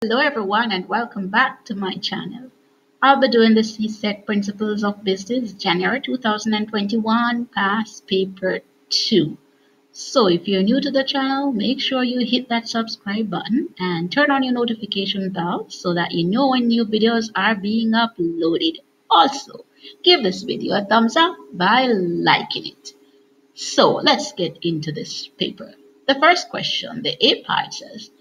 Hello everyone and welcome back to my channel. I'll be doing the CSEC Principles of Business January 2021 past paper 2. So if you're new to the channel, make sure you hit that subscribe button and turn on your notification bell so that you know when new videos are being uploaded. Also, give this video a thumbs up by liking it. So let's get into this paper. The first question, the A part says,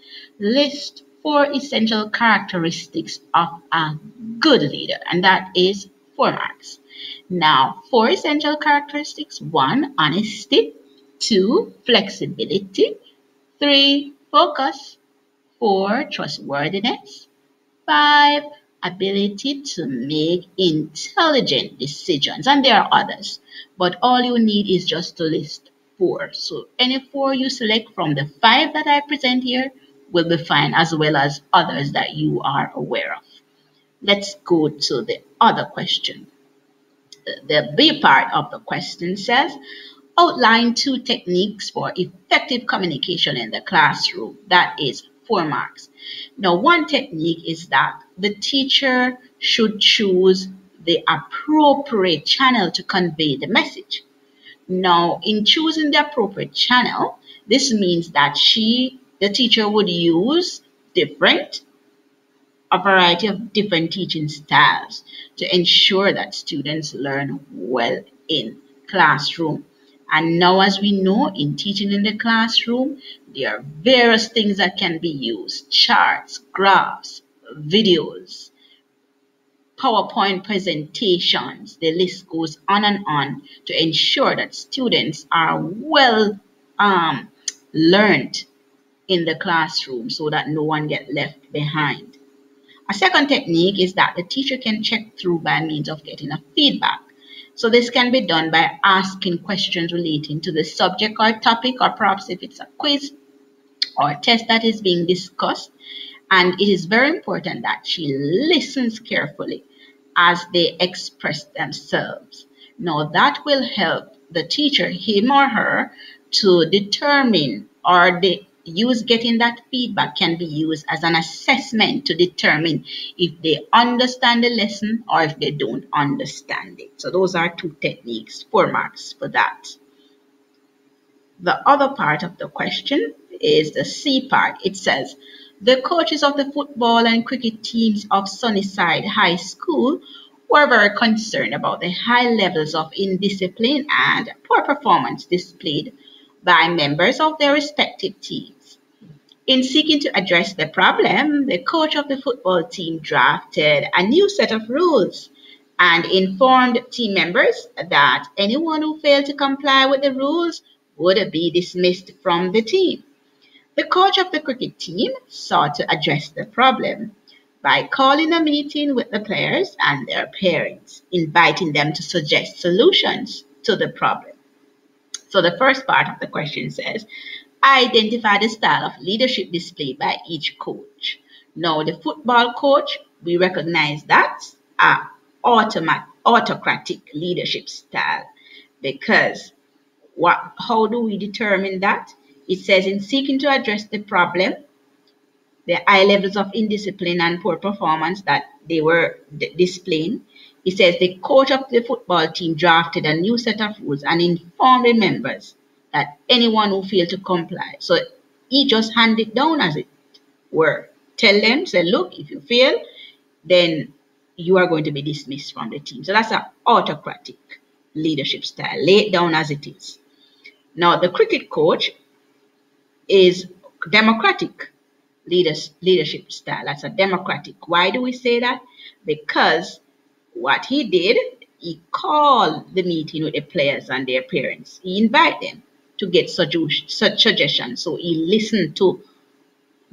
list 4 essential characteristics of a good leader, and that is 4 marks. Now, 4 essential characteristics: 1, honesty; 2, flexibility; 3, focus; 4, trustworthiness; 5, ability to make intelligent decisions. And there are others, but all you need is just to list 4. So any 4 you select from the 5 that I present here will be fine, as well as others that you are aware of. Let's go to the other question. The B part of the question says, outline 2 techniques for effective communication in the classroom. That is 4 marks. Now, one technique is that the teacher should choose the appropriate channel to convey the message. Now, in choosing the appropriate channel, this means that the teacher would use a variety of different teaching styles to ensure that students learn well in classroom. And now, as we know, in teaching in the classroom, there are various things that can be used: charts, graphs, videos, PowerPoint presentations. The list goes on and on to ensure that students are well learned in the classroom so that no one gets left behind. A second technique is that the teacher can check through by means of getting a feedback. So this can be done by asking questions relating to the subject or topic, or perhaps if it's a quiz or test that is being discussed. And it is very important that she listens carefully as they express themselves. Now that will help the teacher, him or her, to determine, or getting that feedback can be used as an assessment to determine if they understand the lesson or if they don't understand it. So those are 2 techniques, 4 marks for that. The other part of the question is the C part. It says, the coaches of the football and cricket teams of Sunnyside High School were very concerned about the high levels of indiscipline and poor performance displayed by members of their respective teams. In seeking to address the problem, the coach of the football team drafted a new set of rules and informed team members that anyone who failed to comply with the rules would be dismissed from the team. The coach of the cricket team sought to address the problem by calling a meeting with the players and their parents, inviting them to suggest solutions to the problem. So the first part of the question says, identify the style of leadership displayed by each coach. Now, the football coach, we recognize that's an autocratic leadership style, because how do we determine that? It says, in seeking to address the problem, the high levels of indiscipline and poor performance that they were displaying, it says the coach of the football team drafted a new set of rules and informed the members that anyone who failed to comply. So he just handed it down, as it were. Tell them, say, look, if you fail, then you are going to be dismissed from the team. So that's an autocratic leadership style. Lay it down as it is. Now, the cricket coach is democratic leadership style. That's a democratic. Why do we say that? Because what he did, he called the meeting with the players and their parents. He invited them to get such suggestions. So he listened to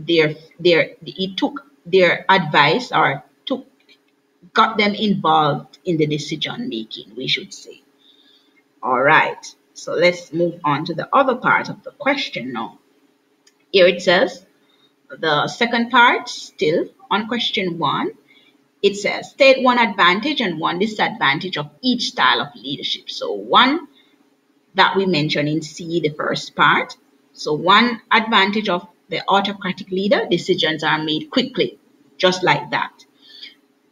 he took their advice, or got them involved in the decision making, we should say. All right. So let's move on to the other part of the question now. Here it says, the second part, still on question 1, it says, state one advantage and one disadvantage of each style of leadership. So one that we mentioned in C, the first part. So one advantage of the autocratic leader, decisions are made quickly, just like that.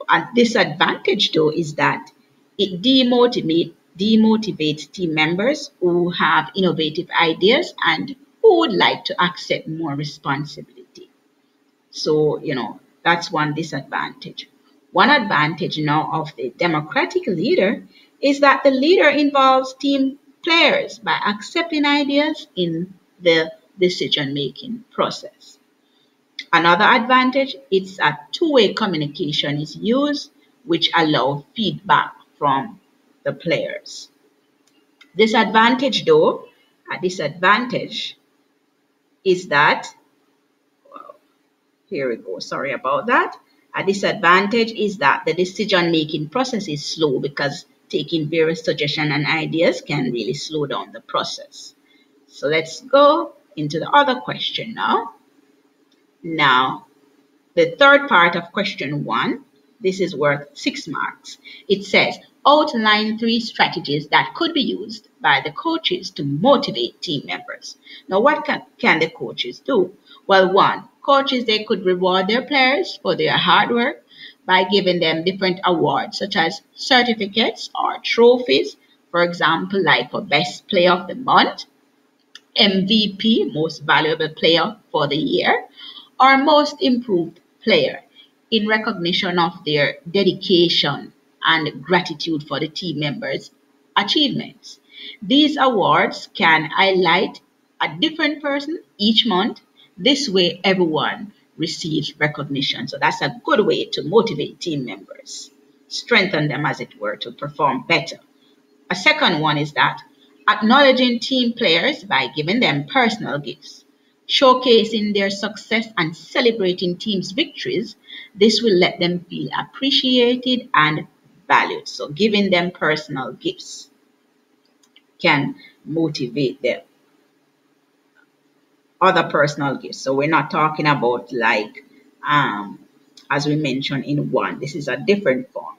A disadvantage, though, is that it demotivates team members who have innovative ideas and who would like to accept more responsibility. So, that's one disadvantage. One advantage now of the democratic leader is that the leader involves team players by accepting ideas in the decision making process. Another advantage is a two-way communication is used, which allow feedback from the players. Disadvantage, though, a disadvantage is that, here we go, sorry about that. A disadvantage is that the decision-making process is slow because taking various suggestions and ideas can really slow down the process. So let's go into the other question now. Now, the third part of question 1, this is worth 6 marks. It says, outline 3 strategies that could be used by the coaches to motivate team members. Now, what can the coaches do? Well, one, coaches, they could reward their players for their hard work by giving them different awards, such as certificates or trophies. For example, like for best player of the month, MVP, most valuable player for the year, or most improved player, in recognition of their dedication and gratitude for the team members' achievements. These awards can highlight a different person each month. This way, everyone receives recognition. So that's a good way to motivate team members, strengthen them, as it were, to perform better. A second one is that acknowledging team players by giving them personal gifts, showcasing their success and celebrating team's victories. This will let them feel appreciated and valued. So giving them personal gifts can motivate them. Other personal gifts. So we're not talking about like, as we mentioned in 1, this is a different form.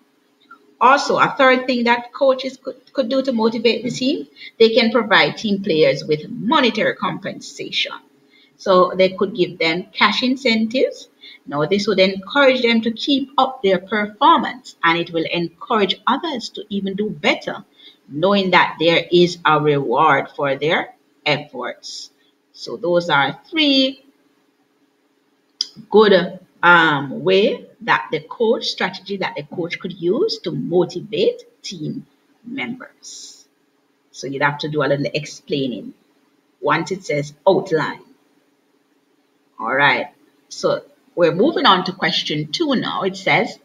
Also, a third thing that coaches could do to motivate the team, they can provide team players with monetary compensation. So they could give them cash incentives. Now, this would encourage them to keep up their performance, and it will encourage others to even do better, knowing that there is a reward for their efforts. So those are 3 good way that the coach strategy that the coach could use to motivate team members. So you'd have to do a little explaining once it says outline. All right, so we're moving on to question 2 now. It says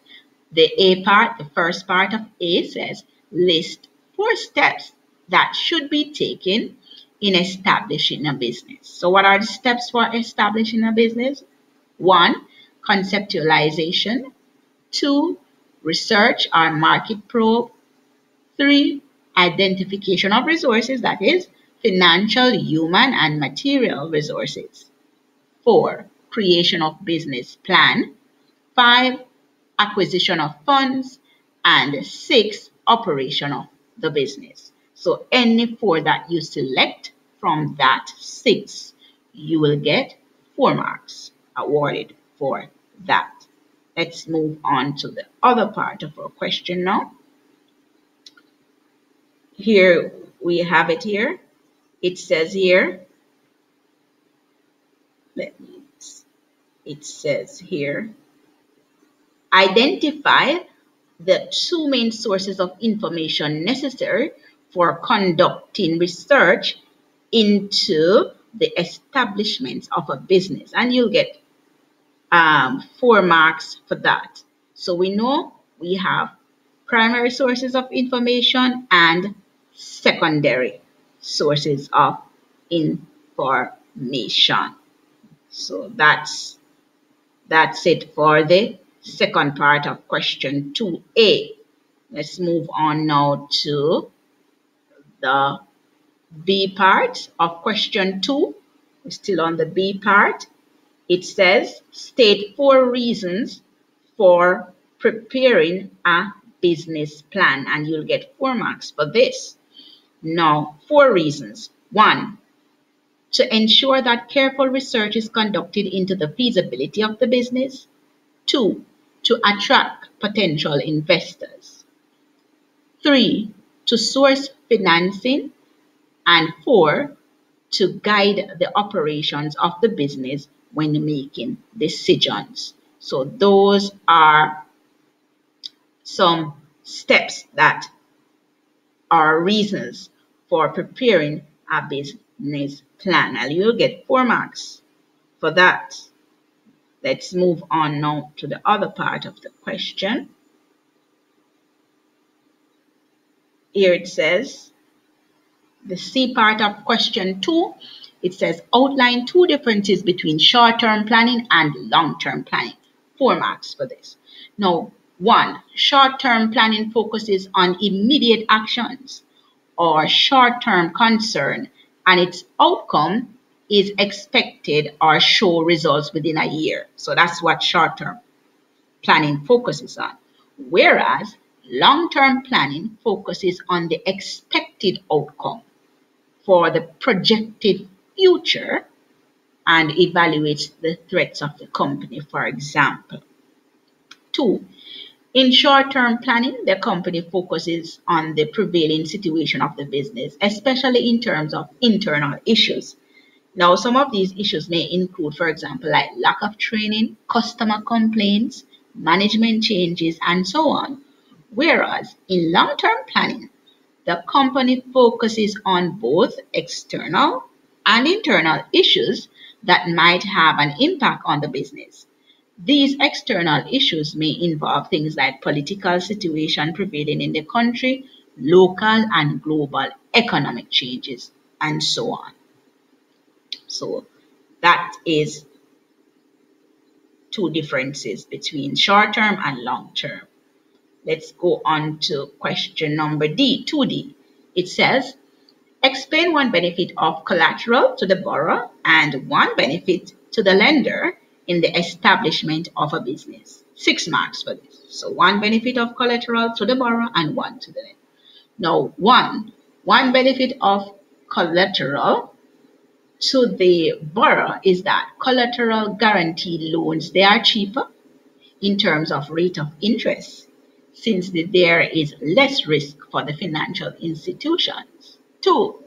the A part, the first part of A says list 4 steps that should be taken in establishing a business. So what are the steps for establishing a business? 1, conceptualization. 2, research or market probe. 3, identification of resources, that is financial, human, and material resources. 4, creation of business plan. 5, acquisition of funds. And 6, operation of the business. So any 4 that you select from that 6, you will get 4 marks awarded for that. Let's move on to the other part of our question now. Here we have it here. It says here, it says here, identify the 2 main sources of information necessary for conducting research into the establishment of a business, and you'll get 4 marks for that. So we know we have primary sources of information and secondary sources of information. So that's it for the second part of question 2A. Let's move on now to the B part of question 2. We're still on the B part. It says, state 4 reasons for preparing a business plan, and you'll get 4 marks for this. Now, 4 reasons. 1, to ensure that careful research is conducted into the feasibility of the business. 2, to attract potential investors. 3, to source financing. And 4, to guide the operations of the business when making decisions. So those are some steps that are reasons for preparing a business plan. And you'll get 4 marks for that. Let's move on now to the other part of the question. Here it says, the C part of question 2, it says outline 2 differences between short-term planning and long-term planning. 4 marks for this. Now, 1, short-term planning focuses on immediate actions or short-term concern, and its outcome is expected or show results within a year. So that's what short-term planning focuses on. Whereas long-term planning focuses on the expected outcome for the projected future and evaluates the threats of the company, for example. 2, in short-term planning, the company focuses on the prevailing situation of the business, especially in terms of internal issues. Now, some of these issues may include, for example, like lack of training, customer complaints, management changes, and so on. Whereas in long-term planning, the company focuses on both external and internal issues that might have an impact on the business. These external issues may involve things like political situation prevailing in the country, local and global economic changes, and so on. So that is 2 differences between short-term and long-term. Let's go on to question number D, 2D. It says, explain 1 benefit of collateral to the borrower and 1 benefit to the lender in the establishment of a business. 6 marks for this. So 1 benefit of collateral to the borrower and 1 to the lender. Now, 1 benefit of collateral to the borrower is that collateral guaranteed loans, they are cheaper in terms of rate of interest, since there is less risk for the financial institutions. 2,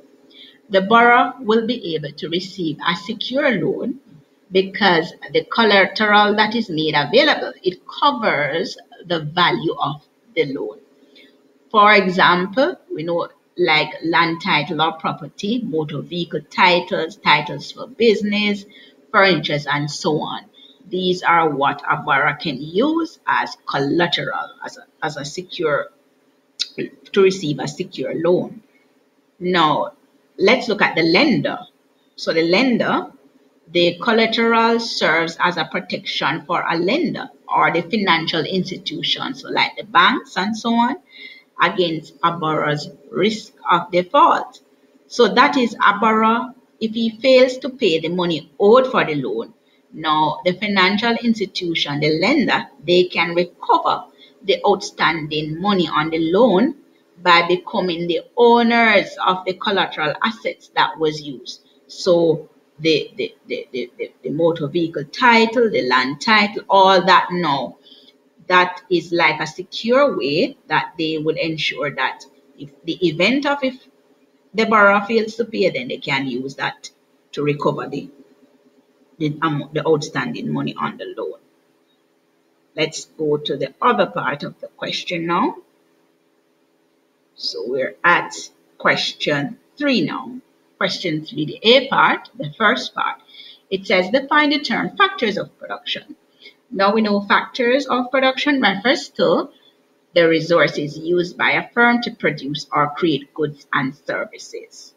the borrower will be able to receive a secure loan because the collateral that is made available, it covers the value of the loan. For example, we know like land title or property, motor vehicle titles, titles for business, furniture, and so on. These are what a borrower can use as collateral, as a secure, to receive a secure loan. Now, let's look at the lender. So the lender, the collateral serves as a protection for a lender or the financial institution, so like the banks and so on, against a borrower's risk of default. So that is a borrower, if he fails to pay the money owed for the loan, now the financial institution, the lender, they can recover the outstanding money on the loan by becoming the owners of the collateral assets that was used. So the motor vehicle title, the land title, all that now, that is like a secure way that they would ensure that if the event of if the borrower fails to pay, then they can use that to recover the outstanding money on the loan. Let's go to the other part of the question now. So we're at question 3 now. Question 3, the A part, the first part. It says define the term factors of production. Now we know factors of production refers to the resources used by a firm to produce or create goods and services.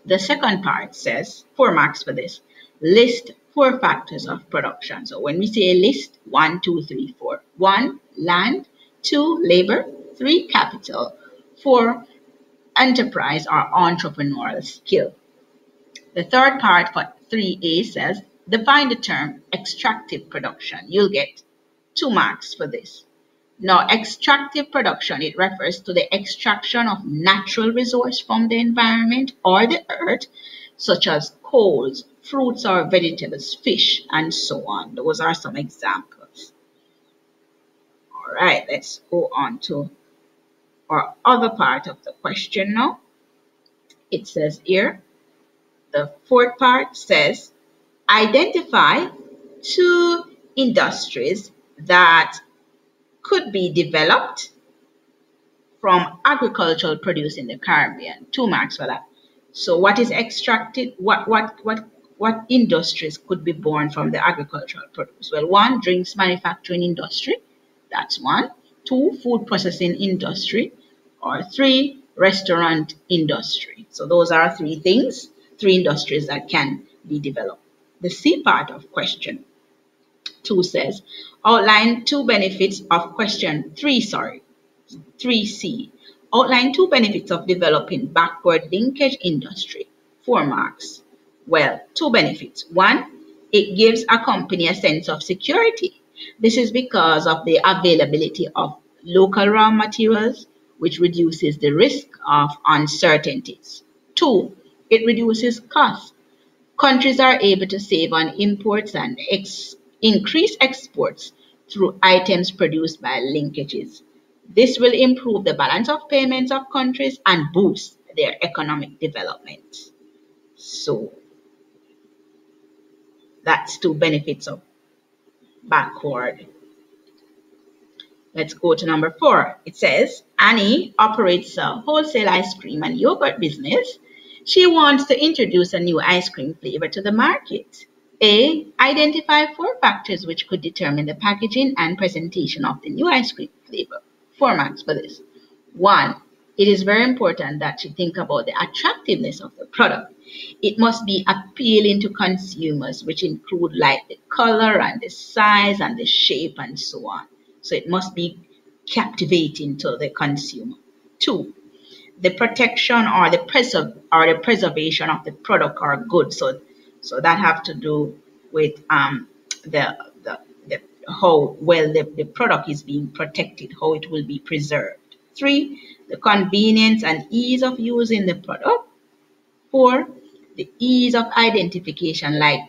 The second part says, 4 marks for this, list 4 factors of production. So when we say list, 1, 2, 3, 4. 1, land. 2, labor. 3, capital. 4, enterprise or entrepreneurial skill. The third part for 3A says, define the term extractive production. You'll get 2 marks for this. Now, extractive production, it refers to the extraction of natural resource from the environment or the earth such as coals, fruits or vegetables, fish, and so on. Those are some examples. All right, let's go on to our other part of the question now. It says here, the fourth part says, identify two industries that could be developed from agricultural produce in the Caribbean. 2 marks for that. So what is extracted? What industries could be born from the agricultural produce? Well, one, drinks manufacturing industry. That's one. Two, food processing industry. Or three, restaurant industry. So those are three things, three industries that can be developed. The C part of question 2 says, outline two benefits of question 3, 3C. Outline two benefits of developing backward linkage industry. 4 marks. Well, two benefits. One, it gives a company a sense of security. This is because of the availability of local raw materials, which reduces the risk of uncertainties. Two, it reduces costs. Countries are able to save on imports and increase exports through items produced by linkages. This will improve the balance of payments of countries and boost their economic development. So that's two benefits of backward. Let's go to number 4. It says, Annie operates a wholesale ice cream and yogurt business. She wants to introduce a new ice cream flavor to the market. A. Identify 4 factors which could determine the packaging and presentation of the new ice cream flavor. 4 marks for this. 1. It is very important that you think about the attractiveness of the product. It must be appealing to consumers, which include like the color and the size and the shape and so on. So it must be captivating to the consumer. 2. The protection or the preservation of the product or good. So that have to do with the how well the product is being protected, how it will be preserved. 3. The convenience and ease of using the product. 4. The ease of identification, like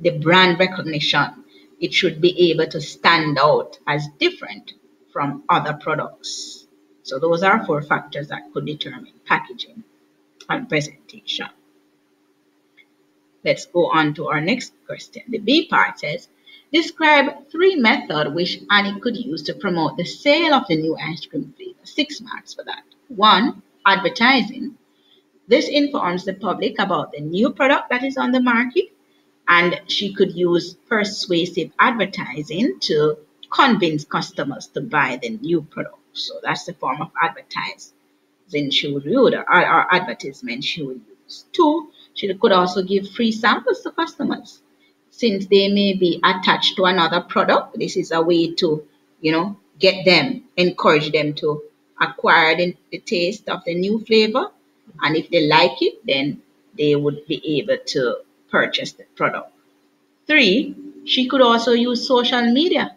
the brand recognition. It should be able to stand out as different from other products. So those are 4 factors that could determine packaging and presentation. Let's go on to our next question. The B part says, describe 3 methods which Annie could use to promote the sale of the new ice cream flavor. 6 marks for that. 1. Advertising. This informs the public about the new product that is on the market, and she could use persuasive advertising to convince customers to buy the new product. So that's the form of advertising she would use, or advertisement she would use. 2. She could also give free samples to customers. Since they may be attached to another product, this is a way to, encourage them to acquire the taste of the new flavor. And if they like it, then they would be able to purchase the product. 3. She could also use social media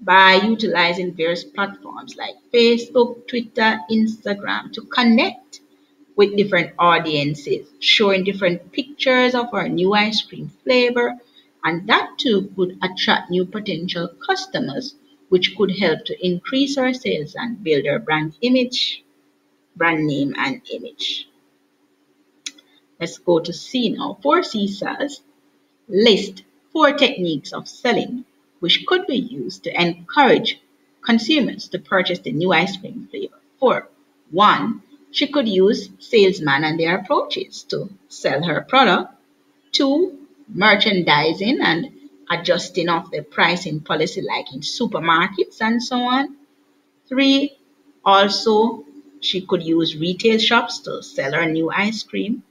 by utilizing various platforms like Facebook, Twitter, Instagram to connect with different audiences, showing different pictures of our new ice cream flavor, and that too could attract new potential customers, which could help to increase our sales and build our brand name and image. Let's go to C now. 4C says, list 4 techniques of selling which could be used to encourage consumers to purchase the new ice cream flavor. 4. 1. She could use salesmen and their approaches to sell her product. 2. Merchandising and adjusting of the pricing policy like in supermarkets and so on. 3. Also, she could use retail shops to sell her new ice cream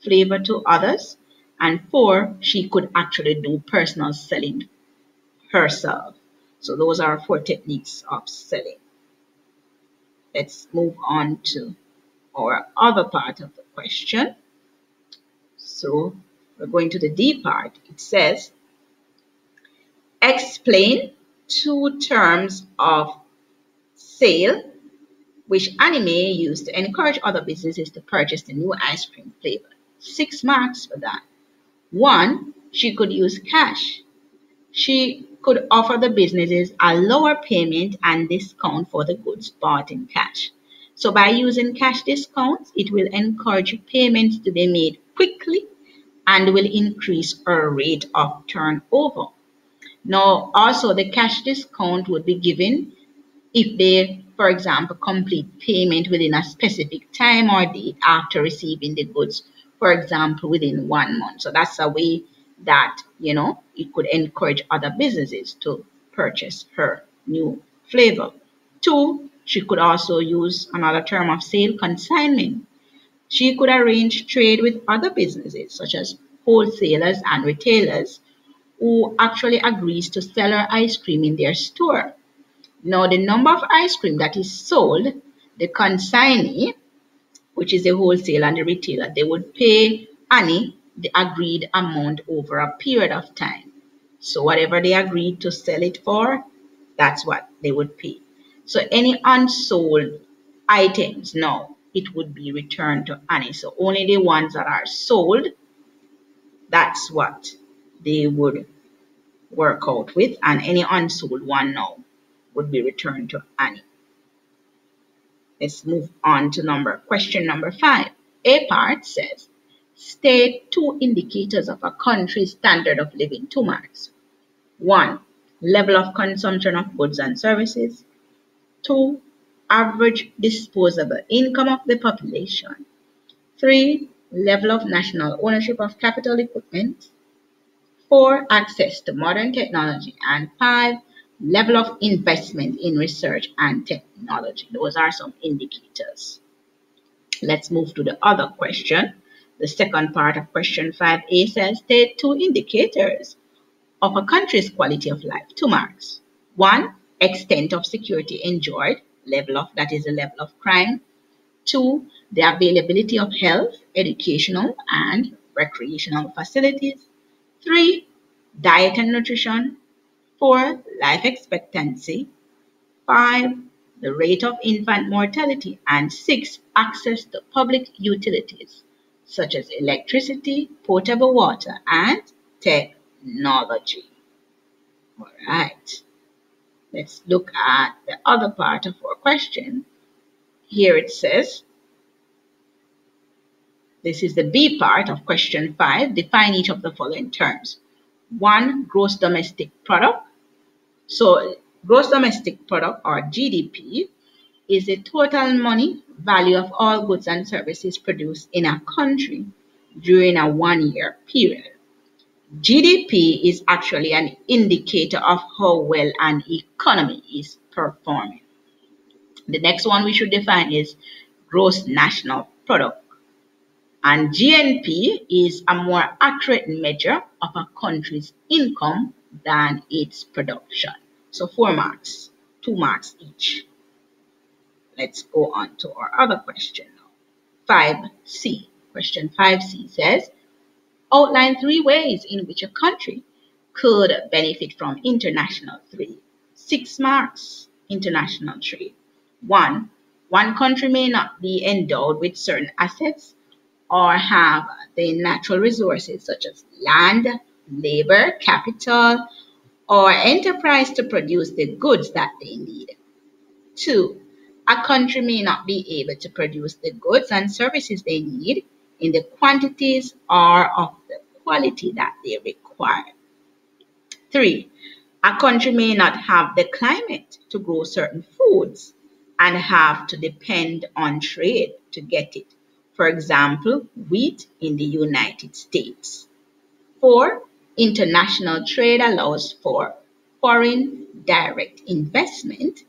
flavor to others. And 4, she could actually do personal selling herself. So those are 4 techniques of selling. Let's move on to our other part of the question. So we're going to the D part. It says, explain 2 terms of sale which Annie may use to encourage other businesses to purchase the new ice cream flavor. 6 marks for that. 1, she could use cash. She could offer the businesses a lower payment and discount for the goods bought in cash. So by using cash discounts, it will encourage payments to be made quickly and will increase our rate of turnover. Now, also the cash discount would be given if they, for example, complete payment within a specific time or date after receiving the goods, for example, within 1 month. So that's a way that, it could encourage other businesses to purchase her new flavor. 2, she could also use another term of sale, consignment. She could arrange trade with other businesses such as wholesalers and retailers who actually agrees to sell her ice cream in their store. Now, the number of ice cream that is sold, the consignee, which is the wholesaler and the retailer, they would pay Annie the agreed amount over a period of time. So whatever they agreed to sell it for, that's what they would pay. So any unsold items now, it would be returned to Annie. So only the ones that are sold, that's what they would work out with, and any unsold one now would be returned to Annie. Let's move on to question number 5. A part says, state 2 indicators of a country's standard of living. 2 marks. 1, level of consumption of goods and services. 2, average disposable income of the population. 3, level of national ownership of capital equipment. 4, access to modern technology. And 5, level of investment in research and technology. Those are some indicators. Let's move to the other question. The second part of question 5a says, state 2 indicators of a country's quality of life. 2 marks. 1, extent of security enjoyed, that is the level of crime. 2, the availability of health, educational, and recreational facilities. 3, diet and nutrition. 4, life expectancy. 5, the rate of infant mortality. And 6, access to public utilities such as electricity, potable water, and technology. All right. Let's look at the other part of our question. Here it says, this is the B part of question 5. Define each of the following terms. 1, gross domestic product. So gross domestic product, or GDP, is the total money value of all goods and services produced in a country during a 1-year period. GDP is actually an indicator of how well an economy is performing. The next one we should define is gross national product. And GNP is a more accurate measure of a country's income than its production. So 4 marks, 2 marks each. Let's go on to our other question now. 5C. Question 5C says, outline 3 ways in which a country could benefit from international trade. 6 marks, international trade. 1, one country may not be endowed with certain assets or have the natural resources such as land, labor, capital, or enterprise to produce the goods that they need. 2, a country may not be able to produce the goods and services they need in the quantities or of the quality that they require. 3, a country may not have the climate to grow certain foods and have to depend on trade to get it. For example, wheat in the United States. 4, international trade allows for foreign direct investment,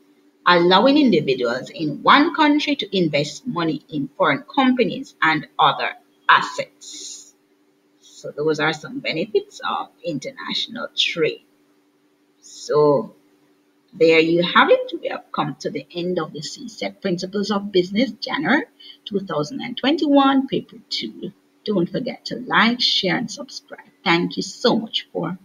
allowing individuals in one country to invest money in foreign companies and other assets. So those are some benefits of international trade. So there you have it. We have come to the end of the CSEC Principles of Business, January 2021, Paper 2. Don't forget to like, share, and subscribe. Thank you so much for